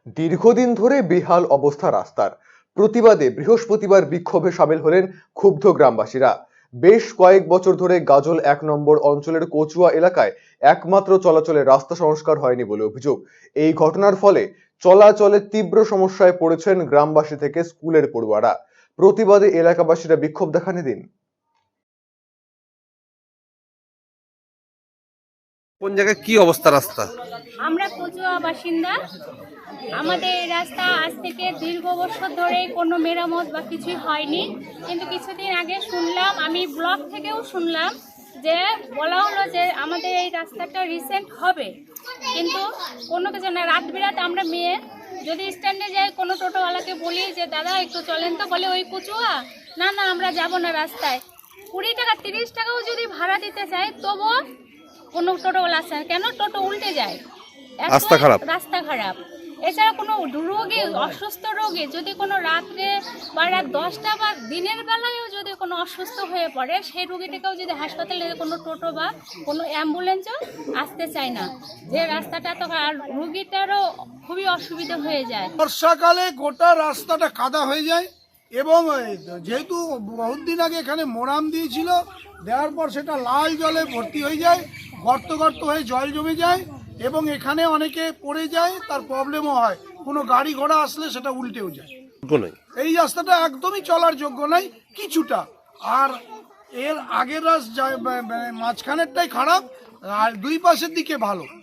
দীর্ঘদিন ধরে বেহাল অবস্থা রাস্তার প্রতিবাদে বৃহস্পতিবার বিক্ষোভে সামিল হলেন ক্ষুব্ধ গ্রামবাসীরা। বেশ কয়েক বছর ধরে গাজল 1 নম্বর অঞ্চলের কচুয়া এলাকায় একমাত্র চলাচলের রাস্তা সংস্কার হয়নি বলে অভিযোগ। এই ঘটনার ফলে চলাচলে তীব্র সমস্যায় পড়েছেন গ্রামবাসী থেকে স্কুলের পড়ুয়ারা। প্রতিবাদে এলাকাবাসীরা বিক্ষোভ দেখান এদিন। কোন জায়গায় কি অবস্থা রাস্তা? আমরা কচুয়া বাসিন্দা। আমাদের এই রাস্তা আজ থেকে দীর্ঘ বছর ধরে কোনো মেরামত বা কিছুই হয়নি, কিন্তু কিছুদিন আগে শুনলাম, আমি ব্লক থেকেও শুনলাম যে বলা হলো যে আমাদের এই রাস্তাটা রিসেন্ট হবে, কিন্তু কোনো কিছু না। রাত বিরাত আমরা মেয়ে যদি স্ট্যান্ডে যাই, কোনো টোটোওয়ালাকে বলি যে দাদা একটু চলেন, তো বলে ওই কচুয়া, না না আমরা যাব না রাস্তায়। 20 টাকা 30 টাকাও যদি ভাড়া দিতে চাই তবুও কোনো টোটোওয়ালা আসে না। কেন? টোটো উল্টে যায়, রাস্তা খারাপ। রাস্তা খারাপ। এছাড়া কোনো রোগী, অসুস্থ রোগী যদি কোনো রাত্রে বা রাত 10টা বা দিনের বেলায়ও যদি কোনো অসুস্থ হয়ে পড়ে, সেই রোগীটাকেও যদি হাসপাতালে কোনো টোটো বা কোনো অ্যাম্বুলেন্সও আসতে চায় না, যে রাস্তাটা তো, আর রোগীটারও খুবই অসুবিধা হয়ে যায়। বর্ষাকালে গোটা রাস্তাটা কাদা হয়ে যায় এবং যেহেতু বহুত দিন আগে এখানে মোরাম দিয়েছিল, দেওয়ার পর সেটা লাল জলে ভর্তি হয়ে যায়, গর্ত গর্ত হয়ে জল জমে যায় এবং এখানে অনেকে পড়ে যায়, তার প্রবলেমও হয়। কোনো গাড়ি ঘোড়া আসলে সেটা উল্টেও যায়। এই রাস্তাটা একদমই চলার যোগ্য নয় কিছুটা, আর এর আগের মাঝখানেরটাই খারাপ, আর দুই পাশের দিকে ভালো।